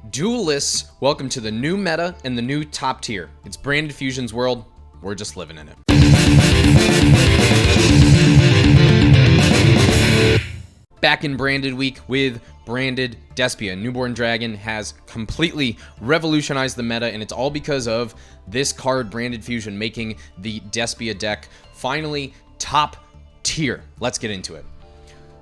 Duelists, welcome to the new meta and the new top tier. It's Branded Fusion's world. We're just living in it. Back in Branded Week with Branded DESPIA. Newborn Dragon has completely revolutionized the meta, and it's all because of this card, Branded Fusion, making the DESPIA deck finally top tier. Let's get into it.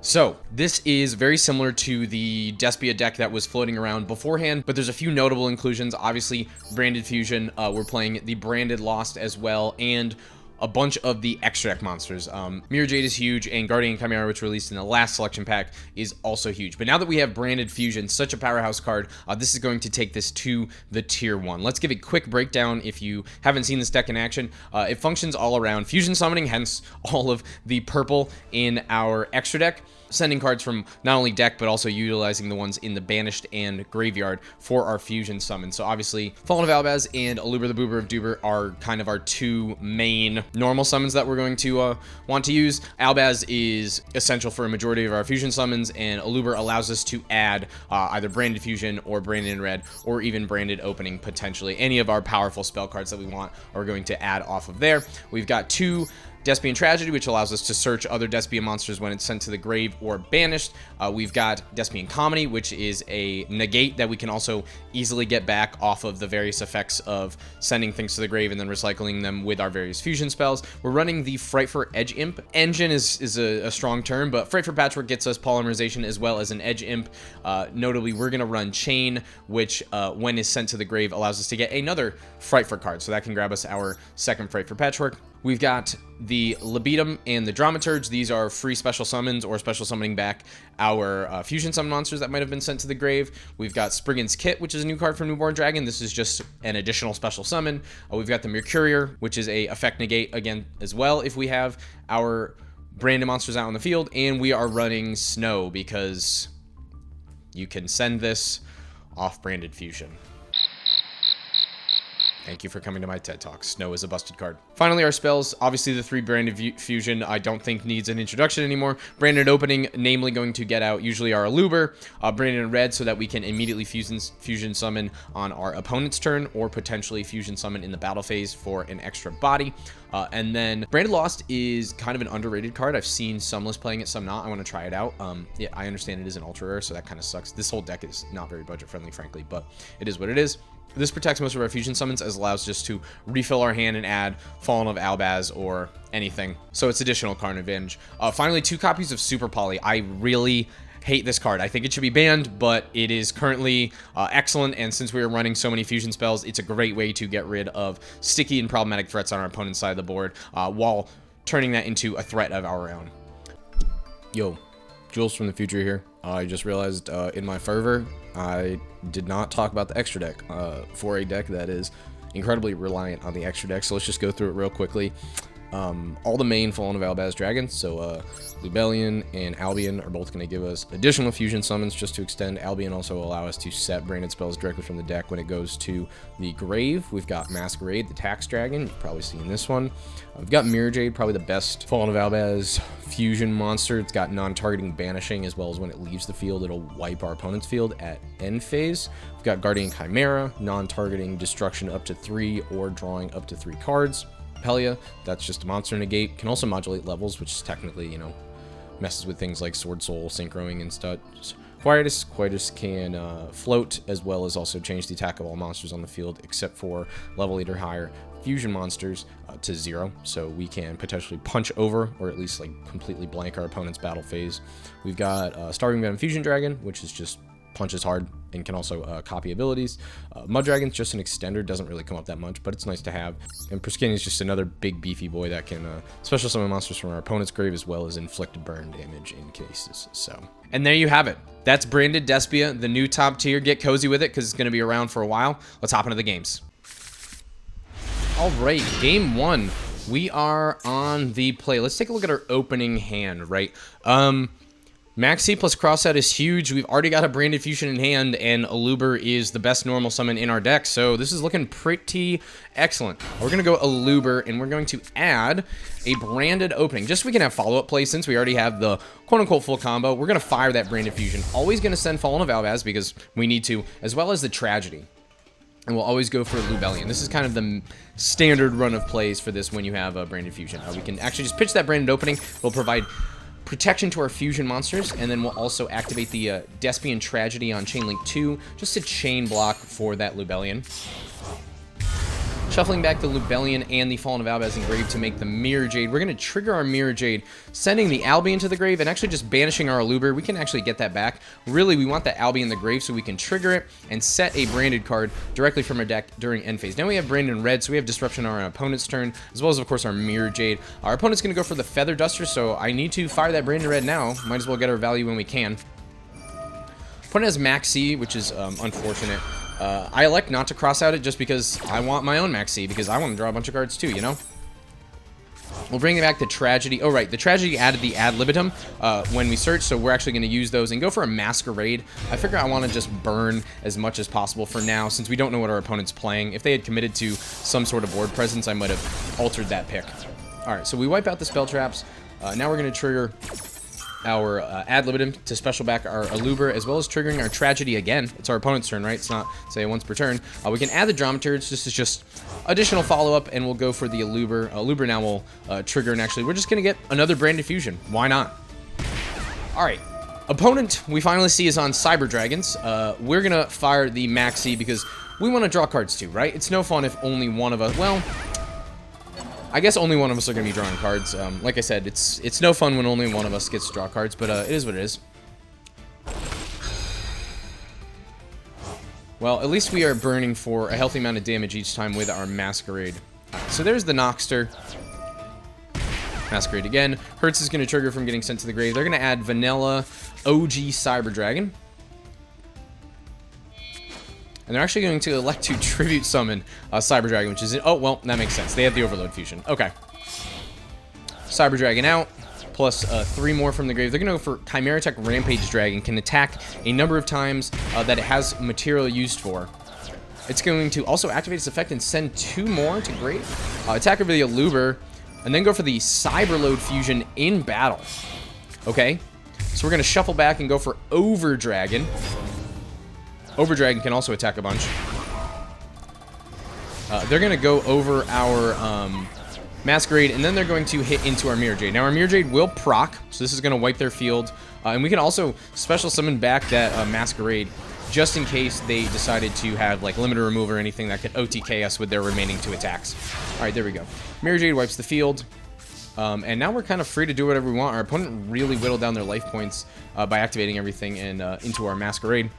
So, this is very similar to the DESPIA deck that was floating around beforehand, but there's a few notable inclusions. Obviously, Branded Fusion, we're playing the Branded Lost as well, and a bunch of the extra deck monsters. Mirror Jade is huge, and Guardian Chimera, which released in the last selection pack, is also huge. But now that we have Branded Fusion, such a powerhouse card, this is going to take this to the tier 1. Let's give a quick breakdown if you haven't seen this deck in action. It functions all around fusion summoning, hence all of the purple in our extra deck, sending cards from not only deck, but also utilizing the ones in the Banished and Graveyard for our fusion summon. So obviously, Fallen of Albaz and Aluber the Boober of Duber are kind of our two main normal summons that we're going to want to use. Albaz is essential for a majority of our fusion summons, and Aluber allows us to add either Branded Fusion or Branded in Red, or even Branded Opening potentially. Any of our powerful spell cards that we want are going to add off of there. We've got two Despian Tragedy, which allows us to search other Despian monsters when it's sent to the grave or banished. We've got Despian Comedy, which is a negate that we can also easily get back off of the various effects of sending things to the grave and then recycling them with our various fusion spells. We're running the Fright for Edge Imp. Engine is a strong term, but Fright for Patchwork gets us polymerization as well as an Edge Imp. Notably, we're going to run Chain, which when is sent to the grave allows us to get another Fright for card, so that can grab us our second Fright for Patchwork. We've got the Libitum and the Dramaturge. These are free special summons or special summoning back our fusion summon monsters that might have been sent to the grave. We've got Spriggan's Kit, which is a new card from Newborn Dragon. This is just an additional special summon. We've got the Mercurier, which is a effect negate again as well if we have our branded monsters out on the field. And we are running Snow because you can send this off Branded Fusion. Thank you for coming to my TED Talk. Snow is a busted card. Finally, our spells. Obviously, the 3 Branded Fusion I don't think needs an introduction anymore. Branded Opening, namely going to get out usually our Aluber. Branded in Red so that we can immediately fusion summon on our opponent's turn, or potentially fusion summon in the battle phase for an extra body. And then Branded Lost is kind of an underrated card. I've seen some lists playing it, some not. I want to try it out. Yeah, I understand it is an ultra rare, so that kind of sucks. This whole deck is not very budget friendly, frankly, but it is what it is. This protects most of our fusion summons, as allows just to refill our hand and add Fallen of Albaz or anything. So it's additional card advantage. Finally, 2 copies of Super Poly. I really hate this card. I think it should be banned, but it is currently excellent, and since we are running so many fusion spells, it's a great way to get rid of sticky and problematic threats on our opponent's side of the board, while turning that into a threat of our own. Yo, Jules from the future here. I just realized in my fervor, I did not talk about the extra deck for a deck that is incredibly reliant on the extra deck, so let's just go through it real quickly. All the main Fallen of Albaz dragons, so Lubellion and Albion are both going to give us additional fusion summons just to extend. Albion also allow us to set branded spells directly from the deck when it goes to the grave. We've got Masquerade, the tax dragon. You've probably seen this one. We've got Mirror Jade, probably the best Fallen of Albaz fusion monster. It's got non-targeting banishing, as well as when it leaves the field, it'll wipe our opponent's field at end phase. We've got Guardian Chimera, non-targeting destruction up to 3 or drawing up to 3 cards. Pelia, that's just a monster negate, can also modulate levels, which is technically, you know, messes with things like Sword Soul, Synchroing, and stuff. Quietus can float, as well as also change the attack of all monsters on the field, except for level 8 or higher fusion monsters to 0, so we can potentially punch over, or at least like completely blank our opponent's battle phase. We've got Starving Venom Fusion Dragon, which is just punches hard and can also copy abilities. Mud Dragon's just an extender, doesn't really come up that much, but it's nice to have. And Priskin is just another big beefy boy that can special summon monsters from our opponent's grave, as well as inflict burn damage in cases. So, and there you have it. That's Branded DESPIA, the new top tier. Get cozy with it because it's going to be around for a while. Let's hop into the games. All right, game 1. We are on the play. Let's take a look at our opening hand, right? Maxi plus Crossout is huge. We've already got a Branded Fusion in hand, and Aluber is the best normal summon in our deck, so this is looking pretty excellent. We're going to go Aluber, and we're going to add a Branded Opening, just so we can have follow-up plays since we already have the quote-unquote full combo. We're going to fire that Branded Fusion. Always going to send Fallen of Albaz because we need to, as well as the Tragedy. And we'll always go for Lubellion. This is kind of the standard run of plays for this when you have a Branded Fusion. We can actually just pitch that Branded Opening. It'll provide protection to our fusion monsters, and then we'll also activate the DESPIA Tragedy on Chainlink 2 just to chain block for that Lubellion. Shuffling back the Lubellion and the Fallen of Albaz in grave to make the Mirror Jade. We're going to trigger our Mirror Jade, sending the Albion to the grave, and actually just banishing our Aluber. We can actually get that back. Really, we want that Albion in the grave so we can trigger it and set a branded card directly from our deck during end phase. Now we have Branded in red, so we have Disruption on our opponent's turn, as well as, of course, our Mirror Jade. Our opponent's going to go for the Feather Duster, so I need to fire that Branded red now. Might as well get our value when we can. Opponent has Maxi, which is unfortunate. I elect not to cross out it just because I want my own Maxi, because I want to draw a bunch of cards too, you know? We'll bring back the Tragedy. Oh, right. The Tragedy added the Ad Libitum when we search, so we're actually going to use those and go for a Masquerade. I figure I want to just burn as much as possible for now, since we don't know what our opponent's playing. If they had committed to some sort of board presence, I might have altered that pick. All right, so we wipe out the spell traps. Now we're going to trigger our Ad Libitum to special back our Aluber, as well as triggering our Tragedy again. It's our opponent's turn, right? It's not, say, once per turn. We can add the Dramaturge. This is just additional follow-up, and we'll go for the Aluber. Aluber now will trigger, and actually, we're just going to get another Branded Fusion. Why not? All right. Opponent, we finally see, is on Cyber Dragons. We're going to fire the Maxi because we want to draw cards too, right? It's no fun if only one of us... Well, I guess only one of us are going to be drawing cards. Like I said, it's no fun when only one of us gets to draw cards, but it is what it is. Well, at least we are burning for a healthy amount of damage each time with our Masquerade. So there's the Noxter. Masquerade again. Hertz is going to trigger from getting sent to the grave. They're going to add Vanilla OG Cyber Dragon. And they're actually going to elect to Tribute Summon Cyber Dragon, which is... Oh, well, that makes sense. They have the Overload Fusion. Okay. Cyber Dragon out, plus 3 more from the grave. They're going to go for Chimera Tech Rampage Dragon. Can attack a number of times that it has material used for. It's going to also activate its effect and send 2 more to grave. Attack over the Aluber, and then go for the Cyberload Fusion in battle. Okay. So we're going to shuffle back and go for Over Dragon. Over Dragon can also attack a bunch. They're going to go over our Masquerade, and then they're going to hit into our Mirror Jade. Now, our Mirror Jade will proc, so this is going to wipe their field. And we can also special summon back that Masquerade, just in case they decided to have, like, limiter removal or anything that could OTK us with their remaining 2 attacks. All right, there we go. Mirror Jade wipes the field. And now we're kind of free to do whatever we want. Our opponent really whittled down their life points by activating everything and into our Masquerade.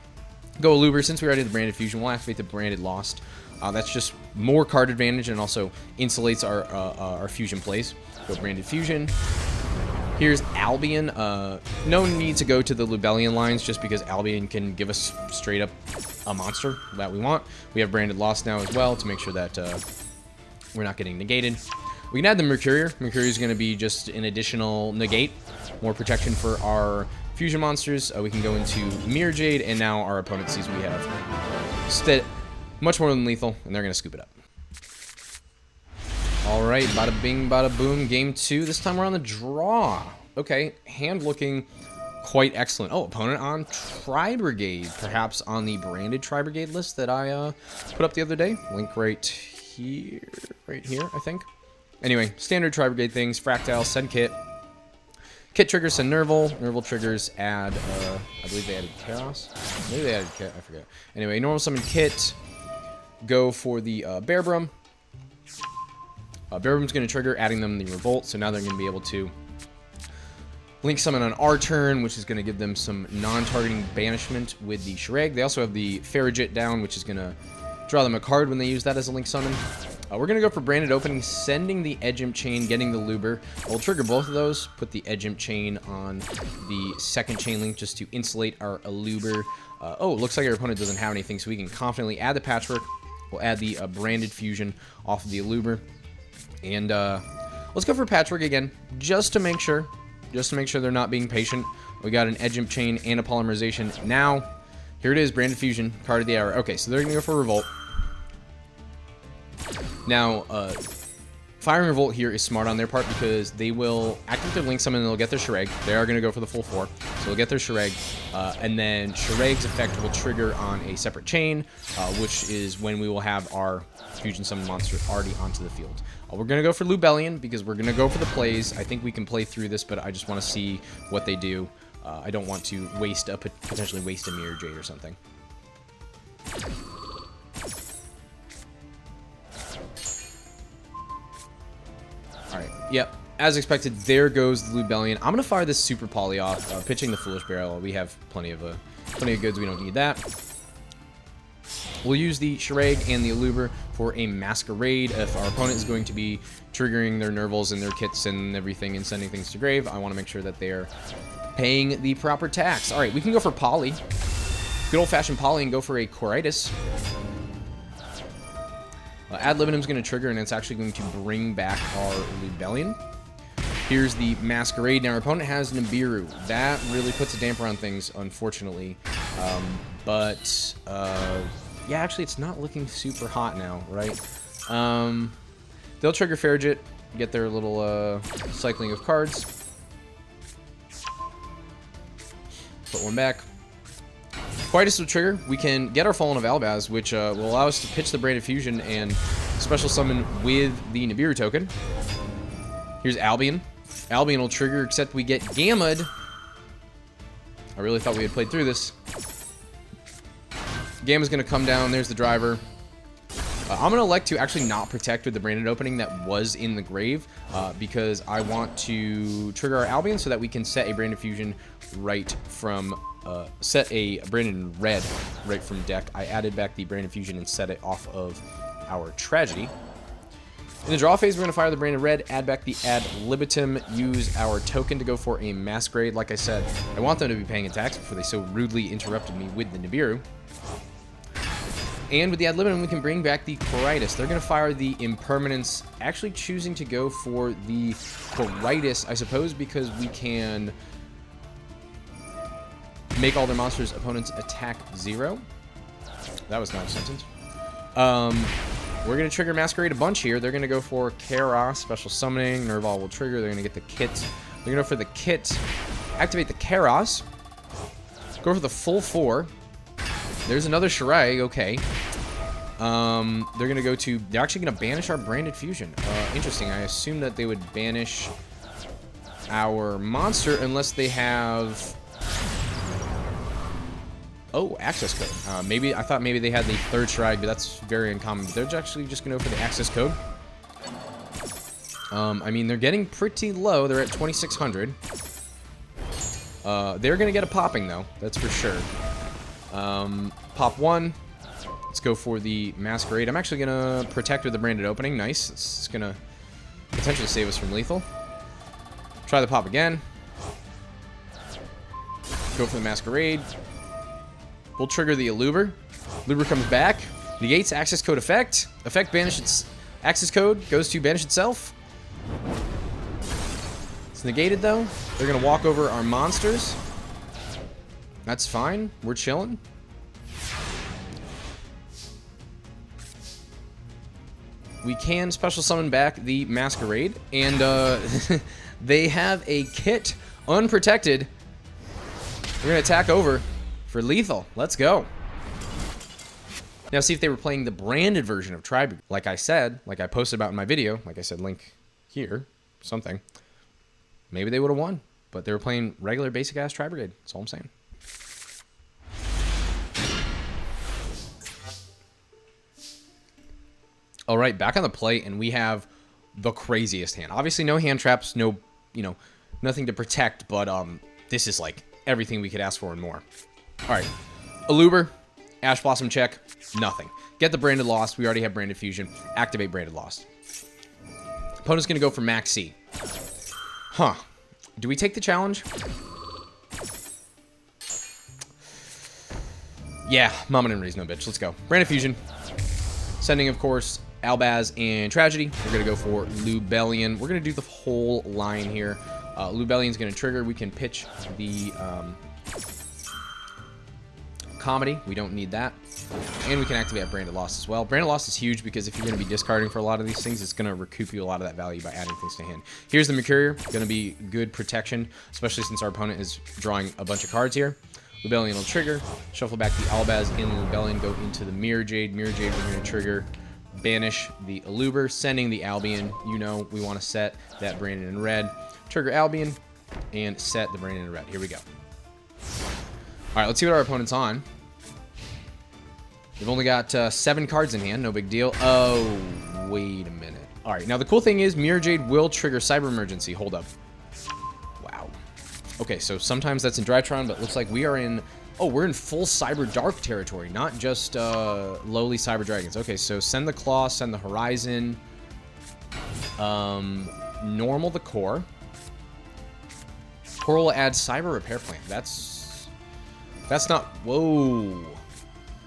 Go Aluber. Since we already did the Branded Fusion, we'll activate the Branded Lost. That's just more card advantage and also insulates our fusion plays. Go Branded Fusion. Here's Albion. No need to go to the Lubellion lines just because Albion can give us straight up a monster that we want. We have Branded Lost now as well to make sure that we're not getting negated. We can add the Mercurier. Mercurier is going to be just an additional negate. More protection for our fusion monsters. We can go into Mirror Jade, and now our opponent sees we have much more than lethal, and they're going to scoop it up. All right, bada bing, bada boom, game 2. This time we're on the draw. Okay, hand looking quite excellent. Oh, opponent on Tri-Brigade, perhaps on the branded Tri-Brigade list that I put up the other day. Link right here, I think. Anyway, standard Tri-Brigade things, Fractile, send Kit. Kit triggers send Nerval. Nerval triggers add, I believe they added Chaos. Maybe they added Kit, I forget. Anyway, normal summon Kit. Go for the Bearbrum. Bearbrum's going to trigger, adding them the Revolt, so now they're going to be able to Link summon on our turn, which is going to give them some non-targeting banishment with the Shreg. They also have the Farragut down, which is going to draw them a card when they use that as a Link summon. We're going to go for Branded Opening, sending the Edge Imp Chain, getting the Luber. We'll trigger both of those, put the Edge Imp Chain on the second Chain Link just to insulate our Luber. Oh, looks like our opponent doesn't have anything, so we can confidently add the Patchwork. We'll add the Branded Fusion off of the Luber. And let's go for Patchwork again, just to make sure they're not being patient. We got an edge imp chain and a polymerization. Now, here it is, Branded Fusion, card of the hour. Okay, so they're going to go for Revolt. Now, firing Revolt here is smart on their part because they will activate their Link Summon and they'll get their Shurag. They are going to go for the full 4. So they'll get their Shurag. And then Shurag's effect will trigger on a separate chain, which is when we will have our Fusion Summon monster already onto the field. We're going to go for Lubellion because we're going to go for the plays. I think we can play through this, but I just want to see what they do. I don't want to potentially waste a Mirror Jade or something. Alright, yep. As expected, there goes the Lubellion. I'm going to fire this Super Poly off, pitching the Foolish Barrel. We have plenty of goods. We don't need that. We'll use the Shurag and the Aluber for a Masquerade. If our opponent is going to be triggering their Nervals and their kits and everything and sending things to grave, I want to make sure that they're paying the proper tax. Alright, we can go for Poly. Good old-fashioned Poly and go for a Coritis. Ad Libidum's going to trigger, and it's actually going to bring back our Lubellion. Here's the Masquerade. Now, our opponent has Nibiru. That really puts a damper on things, unfortunately. Yeah, actually, it's not looking super hot now, right? They'll trigger Farigit, get their little cycling of cards. Put one back. Quietus will trigger. We can get our Fallen of Albaz, which will allow us to pitch the Branded Fusion and special summon with the Nibiru token. Here's Albion. Albion will trigger, except we get Gammaed. I really thought we had played through this. Gamma's going to come down. There's the driver. I'm going to elect to actually not protect with the Branded opening that was in the grave because I want to trigger our Albion so that we can set a Branded Fusion right from... set a Branded red right from deck. I added back the Branded Fusion and set it off of our Tragedy. In the draw phase, we're going to fire the Branded red, add back the Ad Libitum, use our token to go for a Masquerade. Like I said, I want them to be paying attacks before they so rudely interrupted me with the Nibiru. And with the Ad Libitum, we can bring back the Coritis. They're going to fire the Impermanence, actually choosing to go for the Coritis, I suppose, because we can... make all their monsters' opponents attack 0. That was not a sentence. We're going to trigger Masquerade a bunch here. They're going to go for Kara, special summoning. Nerval will trigger. They're going to get the kit. They're going to go for the kit. Activate the Karos. Go for the full 4. There's another Shurag. Okay. They're going to go to... They're actually going to banish our Branded Fusion. Interesting. I assume that they would banish our monster unless they have... Oh, access code. Maybe I thought maybe they had the 3rd Shurag, but that's very uncommon. But they're actually just going to go for the access code. I mean, they're getting pretty low. They're at 2,600. They're going to get a popping, though. That's for sure. Pop 1. Let's go for the Masquerade. I'm actually going to protect with the Branded opening. Nice. It's going to potentially save us from lethal. Try the pop again. Go for the Masquerade. We'll trigger the Aluber. Aluber comes back. Negates access code effect. Effect banish its access code. Goes to banish itself. It's negated though. They're going to walk over our monsters. That's fine. We're chilling. We can special summon back the Masquerade. And they have a kit unprotected. We're going to attack over for lethal. Let's go. Now see if they were playing the Branded version of Tri-Brigade. Like I said, like I posted about in my video, like I said, link here, something. Maybe they would have won. But they were playing regular basic ass Tri-Brigade. That's all I'm saying. All right, back on the plate, and we have the craziest hand. Obviously, no hand traps, no, nothing to protect, but this is like everything we could ask for and more. All right, Aluber, Ash Blossom check, nothing. Get the Branded Lost. We already have Branded Fusion. Activate Branded Lost. Opponent's going to go for Max C. Huh. Do we take the challenge? Yeah, Mama didn't raise no bitch. Let's go. Branded Fusion. Sending, of course, Albaz and Tragedy. We're going to go for Lubellion. We're going to do the whole line here. Lubellion's going to trigger. We can pitch the Comedy. We don't need that. And we can activate our Branded Lost as well. Branded Lost is huge because if you're going to be discarding for a lot of these things, it's going to recoup you a lot of that value by adding things to hand. Here's the Mercurier. Going to be good protection, especially since our opponent is drawing a bunch of cards here. Lubellion will trigger. Shuffle back the Albaz in Lubellion. Go into the Mirror Jade. Mirror Jade, we're going to trigger. Banish the Aluber, sending the Albion. You know we want to set that Branded in red. Trigger Albion and set the Branded in red. Here we go. All right, let's see what our opponent's on. They've only got 7 cards in hand. No big deal. Oh, wait a minute. All right, now the cool thing is Mirror Jade will trigger Cyber Emergency. Hold up. Wow. Okay, so sometimes that's in Drytron, but it looks like we are in... Oh, we're in full Cyber Dark territory, not just lowly Cyber Dragons. Okay, so send the Claw, send the Horizon. Normal the Core. Core will add Cyber Repair Plant. That's not... Whoa.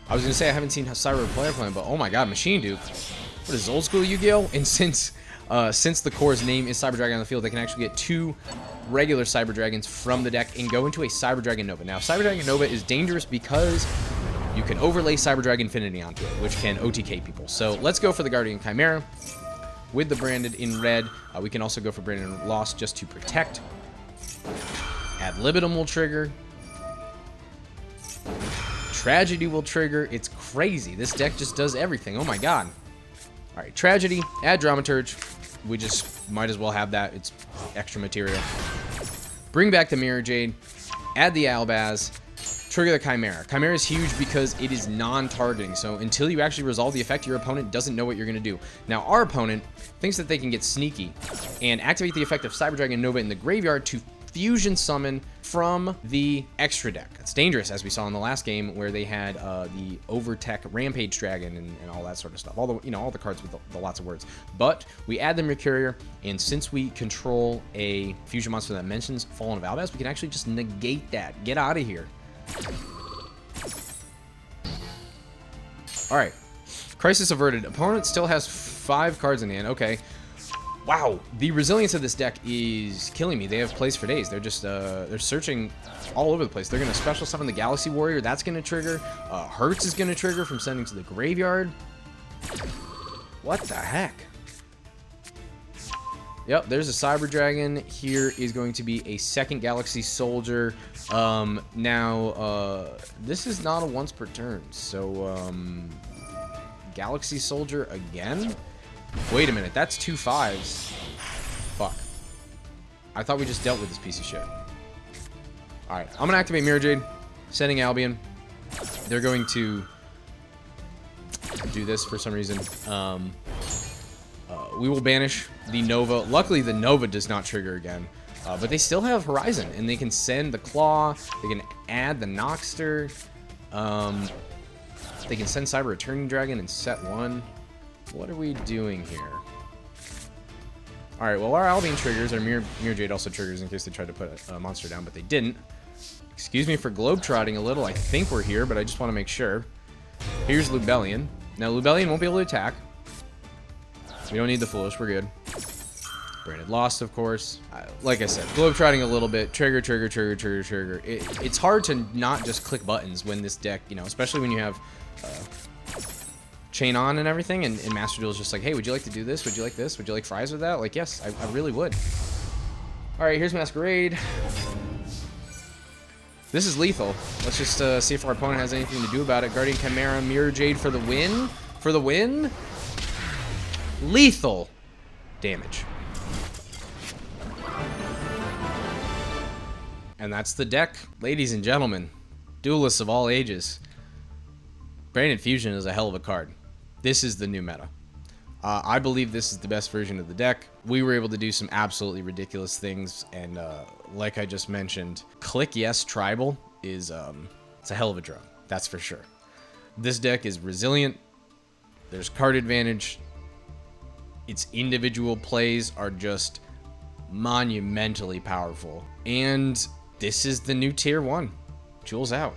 I was going to say I haven't seen Cyber Repair Plant, but oh my god, Machine Duke. What is old school Yu-Gi-Oh? And since the Core's name is Cyber Dragon on the field, they can actually get 2 regular Cyber Dragons from the deck and go into a Cyber Dragon Nova. Now, Cyber Dragon Nova is dangerous because you can overlay Cyber Dragon Infinity onto it, which can OTK people. So let's go for the Guardian Chimera with the Branded in red. We can also go for Branded Lost just to protect. Ad Libitum will trigger. Tragedy will trigger. It's crazy. This deck just does everything. Oh my god. All right, Tragedy, add Dramaturge. We just might as well have that. It's extra material. Bring back the Mirror Jade. Add the Albaz. Trigger the Chimera. Chimera is huge because it is non-targeting. So until you actually resolve the effect, your opponent doesn't know what you're going to do. Now, our opponent thinks that they can get sneaky and activate the effect of Cyber Dragon Nova in the graveyard to fusion summon from the extra deck. It's dangerous, as we saw in the last game where they had the Overtech Rampage Dragon and all that sort of stuff. All the cards with the lots of words. But we add the Mercurier, and since we control a fusion monster that mentions Fallen of Albaz, we can actually just negate that. Get out of here. All right, Crisis averted. Opponent still has 5 cards in hand. Okay. Wow, the resilience of this deck is killing me. They have plays for days. They're just, they're searching all over the place. They're going to special summon the Galaxy Warrior. That's going to trigger. Hertz is going to trigger from sending to the graveyard. What the heck? Yep, there's a Cyber Dragon. Here is going to be a second Galaxy Soldier. Now, this is not a once per turn. So, Galaxy Soldier again? Wait a minute, that's 2 5s. Fuck. I thought we just dealt with this piece of shit. Alright, I'm gonna activate Mirror Jade, sending Albion. They're going to do this for some reason. We will banish the Nova. Luckily, the Nova does not trigger again. But they still have Horizon, and they can send the Claw. They can add the Noxter. They can send Cyber Returning Dragon and set 1. What are we doing here? Alright, well, our Albion triggers, our Mirror Jade also triggers in case they tried to put a monster down, but they didn't. Excuse me for globetrotting a little. I think we're here, but I just want to make sure. Here's Lubellion. Now, Lubellion won't be able to attack. We don't need the Foolish. We're good. Branded Lost, of course. Like I said, globetrotting a little bit. Trigger, trigger, trigger, trigger, trigger. It's hard to not just click buttons when this deck, you know, especially when you have... Chain on and everything, and Master Duel is just like, hey, would you like to do this? Would you like this? Would you like fries with that? Like, yes, I really would. All right, here's Masquerade. This is lethal. Let's just see if our opponent has anything to do about it. Guardian Chimera, Mirror Jade for the win. For the win. Lethal damage. And that's the deck, ladies and gentlemen. Duelists of all ages. Branded Fusion is a hell of a card. This is the new meta. I believe this is the best version of the deck. We were able to do some absolutely ridiculous things, and like I just mentioned, Click Yes Tribal is it's a hell of a drug. That's for sure. This deck is resilient. There's card advantage. Its individual plays are just monumentally powerful. And this is the new tier 1. Jules out.